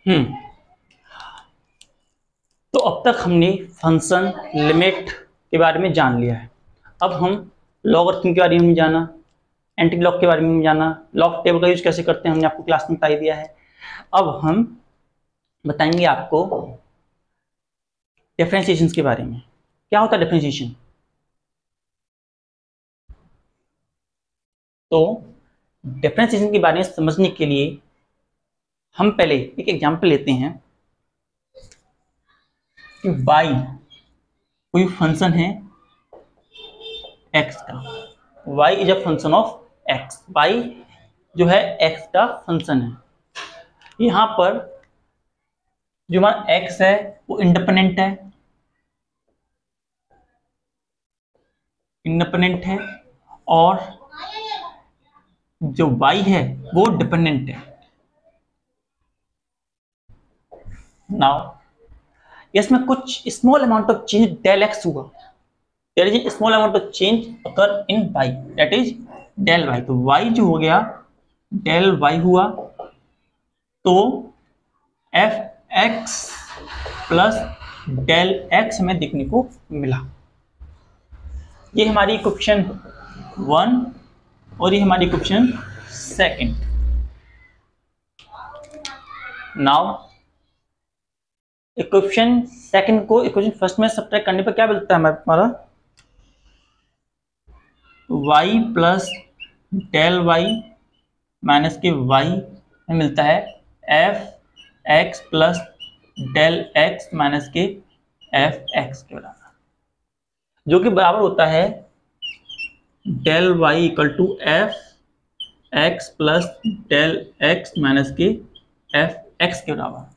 हम्म तो अब तक हमने फंक्शन, लिमिट के बारे में जान लिया है। अब हम लॉगरिथम के बारे में जाना, एंटी लॉग के बारे में जाना, लॉग टेबल का यूज कैसे करते हैं हमने आपको क्लास में बता दिया है। अब हम बताएंगे आपको डिफरेंशिएशन के बारे में। क्या होता है डिफरेंशिएशन? तो डिफरेंशिएशन के बारे में समझने के लिए हम पहले एक एग्जांपल लेते हैं कि y कोई फंक्शन है x का। y is a function of x। y जो है x का फंक्शन है। यहां पर जो हमारा x है वो इंडिपेंडेंट है, और जो y है वो डिपेंडेंट है। नाउ इसमें कुछ small amount of change del x हुआ, there is small amount of change occur in y, that is del y। तो y जो हो गया डेल y हुआ, तो f x plus del x हमें देखने को मिला। ये हमारी इक्वेशन 1 और ये हमारी इक्वेशन 2। नाउ इक्वेशन 2 को इक्वेशन 1 में सब्ट्रैक्ट करने पर क्या मिलता है हमारा? y plus del y minus के y में मिलता है f x plus del x minus के एफ एक्स के बराबर, जो कि बराबर होता है del y equal to f x plus del x minus के एफ एक्स के बराबर।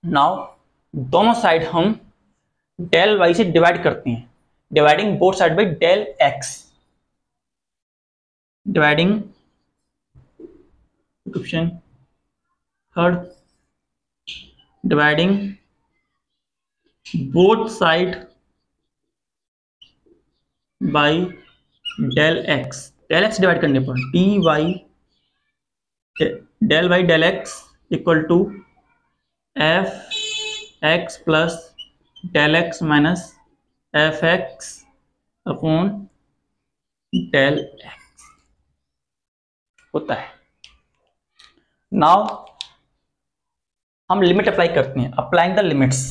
नाउ दोनों साइड हम डेल वाई से डिवाइड करते हैं, dividing both side by del x, dividing equation 3, dividing both side by del x. Del x divide करने पर d y del y del x equal to f x plus del x minus f x upon del x होता है। Now हम limit apply करते हैं, applying the limits.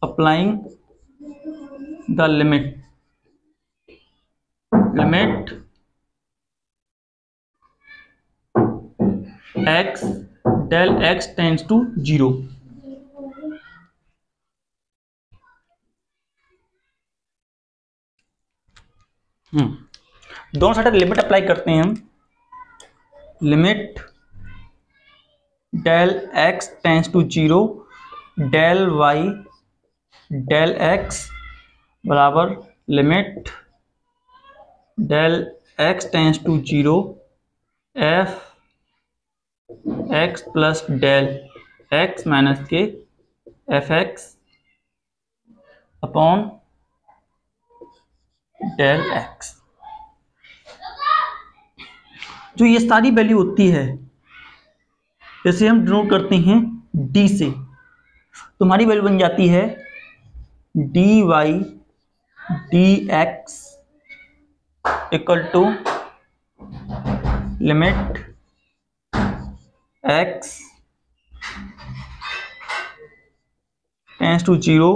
Applying the limit x del x tends to 0। दोनों साइड लिमिट apply करते हैं हम। Limit del x tends to 0 del y del x बराबर limit del x tends to 0 f x plus del x minus के f x upon del x. जो ये सारी वैल्यू होती है जैसे हम डिनोट करते हैं डी से, तुम्हारी वैल्यू बन जाती है d y d x equal to limit x tends to 0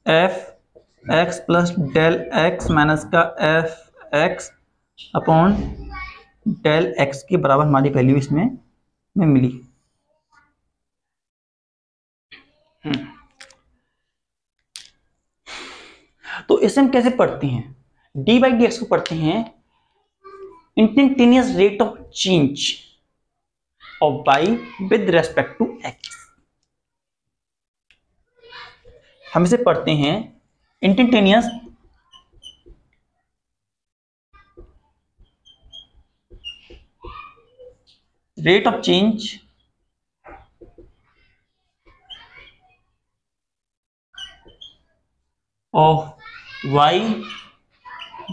f x plus del x minus का f x upon del x के बराबर हमारी वैल्यू इसमें में मिली। तो इसे हम कैसे पढ़ते हैं? डी बाई डी एक्स को पढ़ते हैं instantaneous rate of change of y with respect to x। हम इसे पढ़ते हैं instantaneous rate of change of y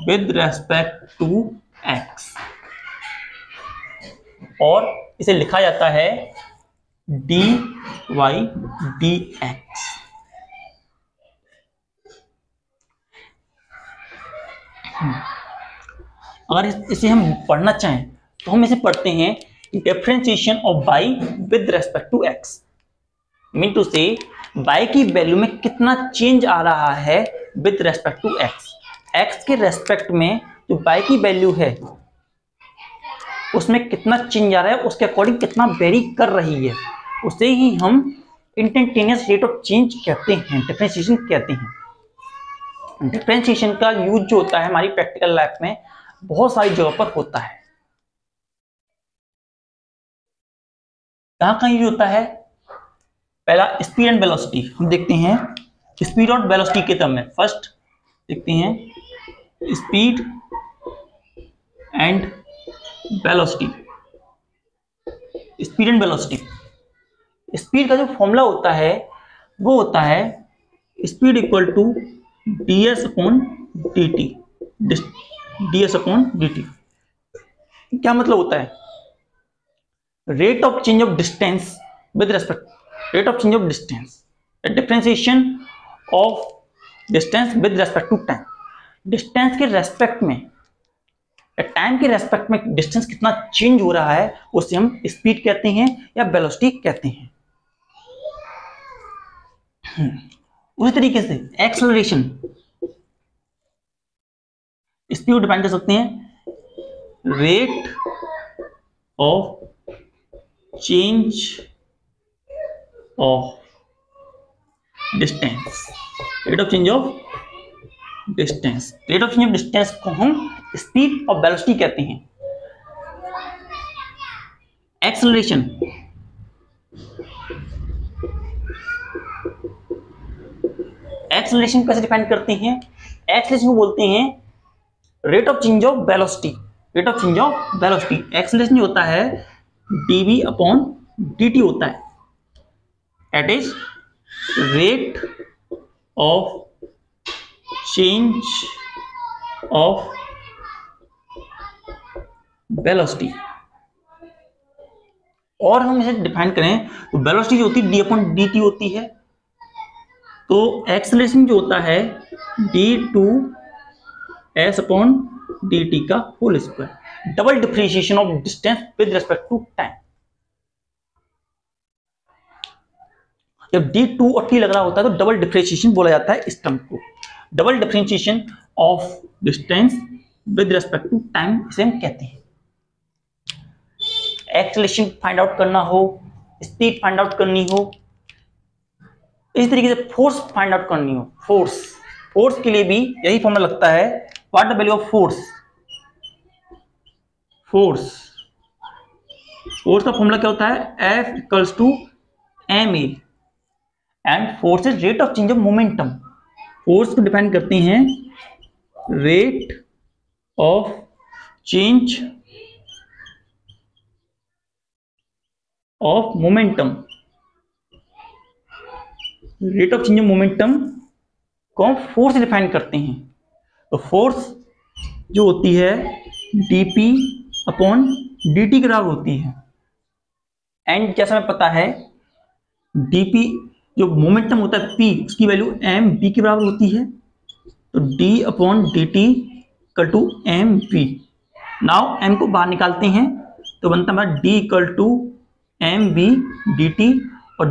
with respect to x, और इसे लिखा जाता है dy dx। अगर इसे हम पढ़ना चाहें तो हम इसे पढ़ते हैं differentiation of y with respect to x, mean to say y की वैल्यू में कितना चेंज आ रहा है with respect to x, x के रेस्पेक्ट में जो y की वैल्यू है उसमें कितना चेंज आ रहा है, उसके अकॉर्डिंग कितना वेरी कर रही है, उसे ही हम इंस्टेंटेनियस रेट ऑफ चेंज कहते हैं, डिफरेंशिएशन कहते हैं। डिफरेंशिएशन का यूज जो होता है हमारी प्रैक्टिकल लाइफ में बहुत सारी जगह पर होता है। कहां यूज होता है? पहला स्पीड एंड वेलोसिटी, हम देखते हैं स्पीड और वेलोसिटी के टर्म में। फर्स्ट देखते हैं speed and velocity. Speed and velocity, speed का जो फॉर्मूला होता है वो होता है speed equal to ds upon dt। ds upon dt क्या मतलब होता है? Rate of change of distance with respect, rate of change of distance, differentiation of distance with respect to time. Distance के रेस्पेक्ट में, टाइम के respect में distance कितना change हो रहा है उसे हम स्पीड कहते हैं या वेलोसिटी कहते हैं। उसी तरीके से एक्सेलरेशन, स्पीड डिफाइन कर सकते हैं rate of change of distance, rate of change of distance. Rate of change of distance को हम स्पीड और वेलोसिटी कहते हैं। एक्सेलरेशन, एक्सेलरेशन कैसे डिफाइन करते हैं? एक्सेलरेशन को बोलते हैं rate of change of velocity, rate of change of velocity. Acceleration होता है dv अपॉन dt होता है, that is rate of change of velocity. और हम इसे डिफाइन करें तो वेलोसिटी जो होती है d अपॉन dt होती है, तो एक्सेलरेशन जो होता है d2s अपॉन dt का whole square. Double differentiation of distance with respect to time. जब d2 और t लग रहा होता है तो डबल डिफरेंशिएशन बोला जाता है इस टर्म को। Double differentiation of distance with respect to time इसे हम कहते हैं। एक्सेलरेशन फाइंड आउट करना हो, स्पीड फाइंड आउट करनी हो, इस तरीके से फोर्स फाइंड आउट करनी हो, फोर्स, फोर्स के लिए भी यही फॉर्मूला लगता है। What the value of force? Force, force का फॉर्मूला क्या होता है? F equals to ma and force is rate of change of momentum. Force को डिफाइन करते हैं rate of change of momentum. Rate of change of momentum को हम force से डिफाइन करते हैं। तो फोर्स जो होती है dp अपॉन dt के बराबर होती है, एंड जैसा हमें पता है dp जो मोमेंटम होता है p, उसकी वैल्यू mv के बराबर होती है, तो d upon dt equal to mv। Now m को बाहर निकालते हैं तो बनता है हमारा d equal to mv dt, और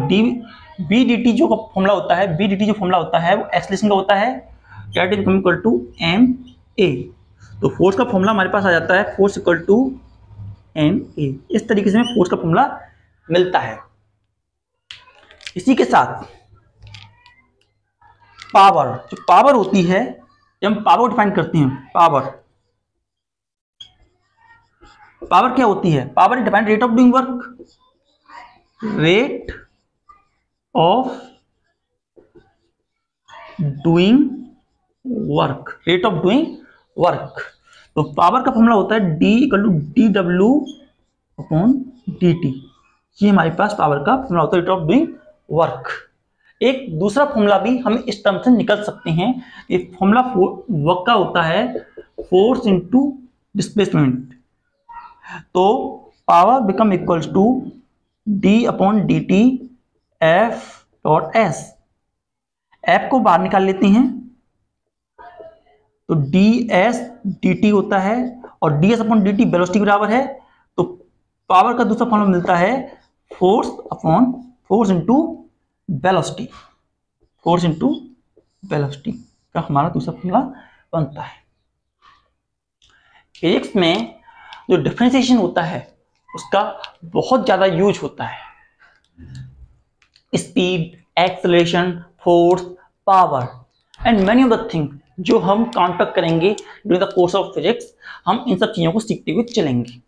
v dt जो फॉर्मूला होता है, v dt जो फॉर्मूला होता है वो एक्सेलरेशन का होता है, that is equal to ma। तो फोर्स का फॉर्मूला हमारे पास आ जाता है फोर्स इक्वल टू ma। इस तरीके से हमें फोर्स का फॉर्मूला मिलता है। इसी के साथ पावर, जो पावर होती है, जब हम पावर डिफाइन करते हैं, पावर, पावर क्या होती है? Power define rate of doing work, rate of doing work, rate of doing work. तो पावर का फॉर्मूला होता है d equal to dw upon dt। ये हमारे पास पावर का फॉर्मूला होता है, रेट ऑफ डूइंग वर्क। एक दूसरा फॉर्मूला भी हम इस टर्म से निकल सकते हैं। ये फॉर्मूला वर्क का होता है फोर्स इंटू डिस्प्लेसमेंट, तो power become equals to d upon d t f dot s. F को बाहर निकाल लेते हैं तो डी एस डी टी होता है, और D S upon d T velocity बराबर है, तो पावर का दूसरा फॉर्मूला मिलता है force upon force into velocity, force into velocity का हमारा दूसरा फॉर्मूला बनता है। फिजिक्स में जो डिफरेंशिएशन होता है उसका बहुत ज्यादा यूज होता है। Speed, acceleration, force, power and many of the thing जो हम काउंटर करेंगे during the course of physics, हम इन सब चीजों को सीखते हुए चलेंगे।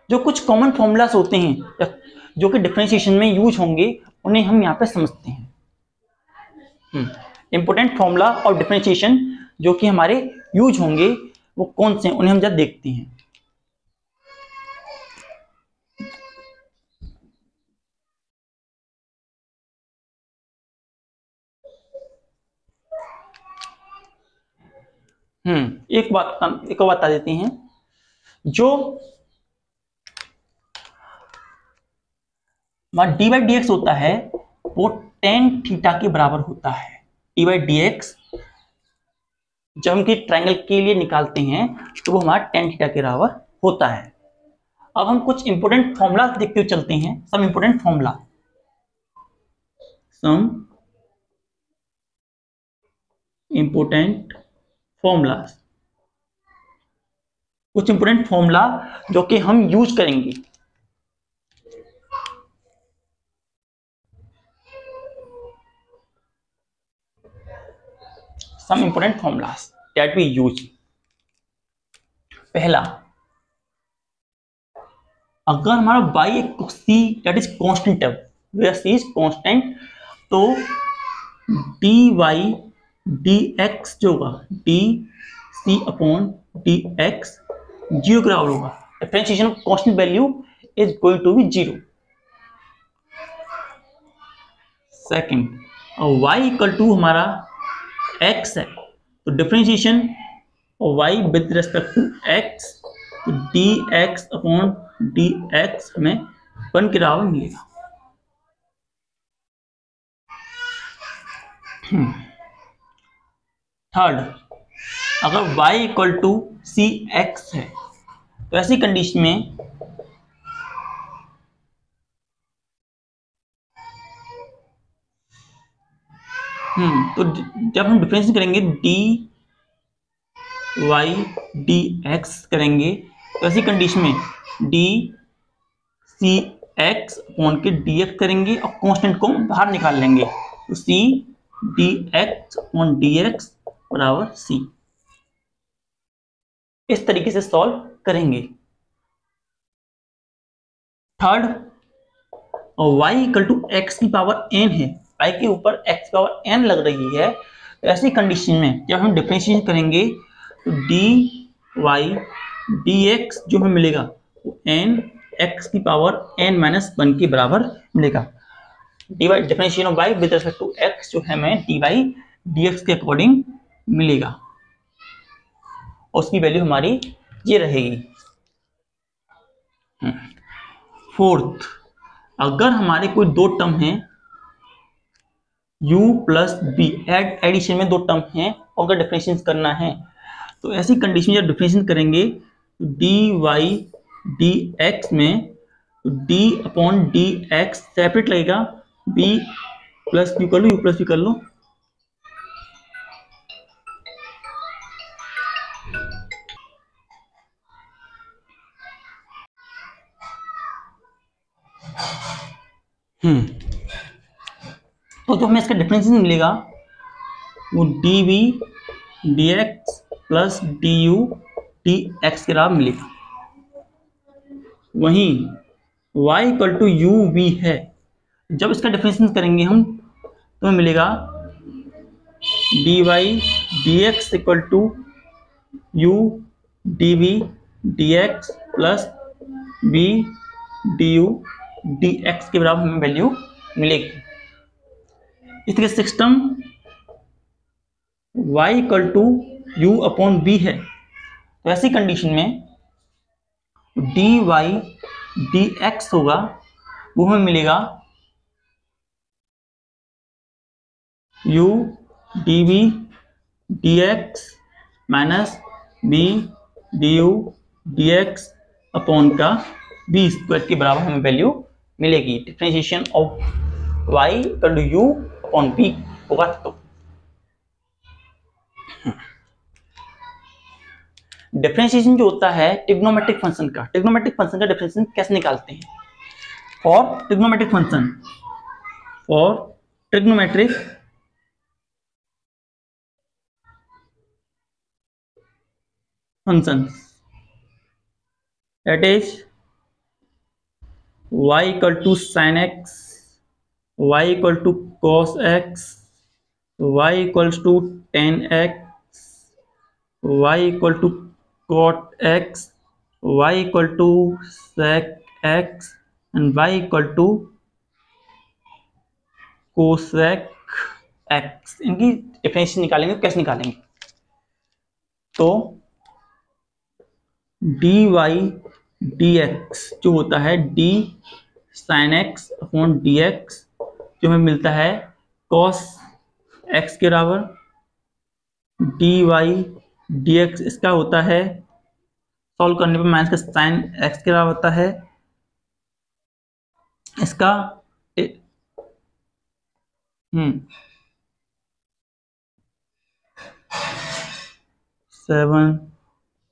जो कुछ कॉमन फॉर्मूलास होते हैं जो कि डिफरेंशिएशन में यूज होंगे, उन्हें हम यहाँ पे समझते हैं। इंपोर्टेंट फॉर्मूला और डिफरेंशिएशन जो कि हमारे यूज होंगे वो कौन से हैं, उन्हें हम जब देखते हैं। एक और बात बता देते हैं, जो हमारा डी बाई डी एक्स होता है वो टेन थीटा के बराबर होता है। डी बाई डी एक्स जब हम ट्रायंगल के लिए निकालते हैं तो वो हमारा टेन थीटा के बराबर होता है। अब हम कुछ इंपोर्टेंट फॉर्मूला देखते हुए चलते हैं, some important formula, some important formulas, कुछ इंपोर्टेंट फॉर्मूला जो कि हम यूज करेंगे। Some important formulas that we use. पहला, अगर हमारा y एक c दैट इज कांस्टेंट है, वेयर c इज कांस्टेंट, तो dy dx जो होगा dc अपॉन dx जीरो के बराबर होगा। Differentiation of constant value is going to be zero. Second, y equal to हमारा x है, तो differentiation y with respect to x, तो dx अपॉन dx हमें 1 के बराबर मिलेगा। थर्ड, अगर y equal to c x है, तो ऐसी कंडीशन में तो जब हम डिफरेंस करेंगे डी वाई डी एक्स करेंगे, तो ऐसी कंडीशन में डी सी एक्स अपॉन के डी एक्स करेंगे और कांस्टेंट को बाहर निकाल लेंगे, तो c d x upon d x बराबर सी। इस तरीके से सॉल्व करेंगे। Third, y equal to x की पावर n है, y के ऊपर x पावर n लग रही है, तो ऐसी कंडीशन में जब हम डिफरेंशिएशन करेंगे तो डी वाई डी एक्स जो हमें मिलेगा वो n x की पावर n माइनस 1 के बराबर मिलेगा। D y differentiation of y with respect to x जो है हमें डी वाई डी एक्स के अकॉर्डिंग मिलेगा, और उसकी वैल्यू हमारी ये रहेगी। फोर्थ, अगर हमारे कोई दो टर्म हैं u प्लस बी, एडिशन में दो टर्म हैं और अगर डिफरेंशिएशन करना है, तो ऐसी कंडीशन में जब डिफरेंशिएशन करेंगे तो डी वाई डी एक्स में d upon d x separate लगेगा, b प्लस बी कर लो, u प्लस बी कर लो, तो जो हमें इसका डिफरेंशिएशन मिलेगा वो d v d x plus d u d x के बराबर मिलेगा। वहीं y equal to u v है, जब इसका डिफरेंशिएशन करेंगे हम तो हमें मिलेगा d y d x equal to u d v d x plus b d u d x के बराबर हमें वैल्यू मिलेगी। इस तरह system y equal to u upon b है, तो ऐसी कंडीशन में dy dx होगा, वो हमें मिलेगा u dv dx minus b du dx upon का b स्क्वायर के बराबर हमें वैल्यू मिलेगी। Differentiation of y equal to u upon b होगा। तो डिफरेंशिएशन जो होता है ट्रिग्नोमेट्रिक फंक्शन का, ट्रिग्नोमेट्रिक फंक्शन का डिफरेंशिएशन कैसे निकालते हैं? For trigonometric function, for trigonometric function that is y equal to sin x, y equal to cos x, y equals to tan x, y equal to cot x, y equal to sec x and y equal to cosec x। इनकी differentiation निकालेंगे, कैसे निकालेंगे? तो dy dx जो होता है d sin x upon dx, जो हमें मिलता है cos x के बराबर, dy dx इसका होता है, सॉल्व करने पर माइनस का sin x के बराबर होता है, इसका 7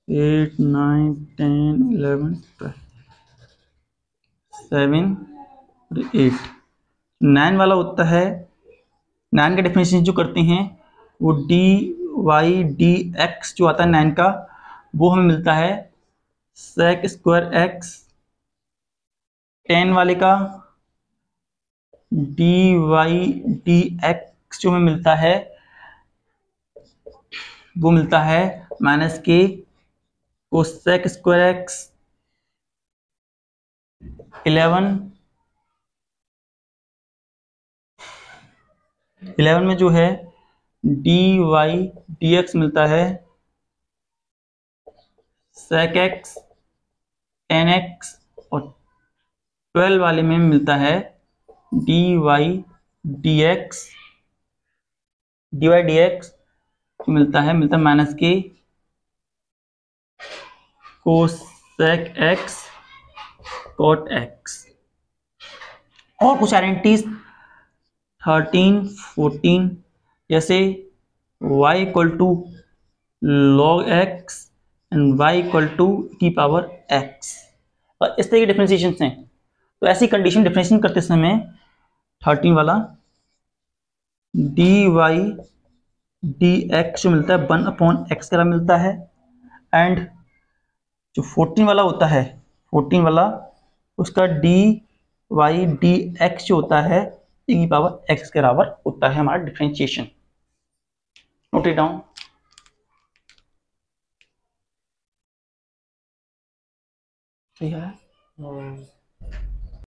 8 9 10 11 12 7 8 9 वाला होता है। 9 का डिफरेंशिएशन जो करते हैं वो डी वाई डी एक्स जो आता है 9 का, वो हमें मिलता है सेक स्क्वायर एक्स। 10 वाले का डी वाई डी एक्स जो हमें मिलता है वो मिलता है माइनस के कोसेक स्क्वायर एक्स। 11 में जो है डी वाई डी एक्स मिलता है सेक एक्स टेन एक्स, और 12 वाले में मिलता है डी वाई डी एक्स मिलता है माइनस के कोसेक एक्स कॉट एक्स। और कुछ आइडेंटिटीज 13 14 जैसे y equal to log x and y equal to की पावर x, और इस तरह के डिफरेंशिएशन हैं। तो ऐसी कंडीशन डिफरेंशिएशन करते समय 13 वाला dy dx जो मिलता है 1 अपॉन x का मिलता है, एंड जो 14 वाला होता है 14 वाला उसका dy dx जो होता है e की पावर x के बराबर होता है हमारा डिफरेंशिएशन। Note it down. सही है।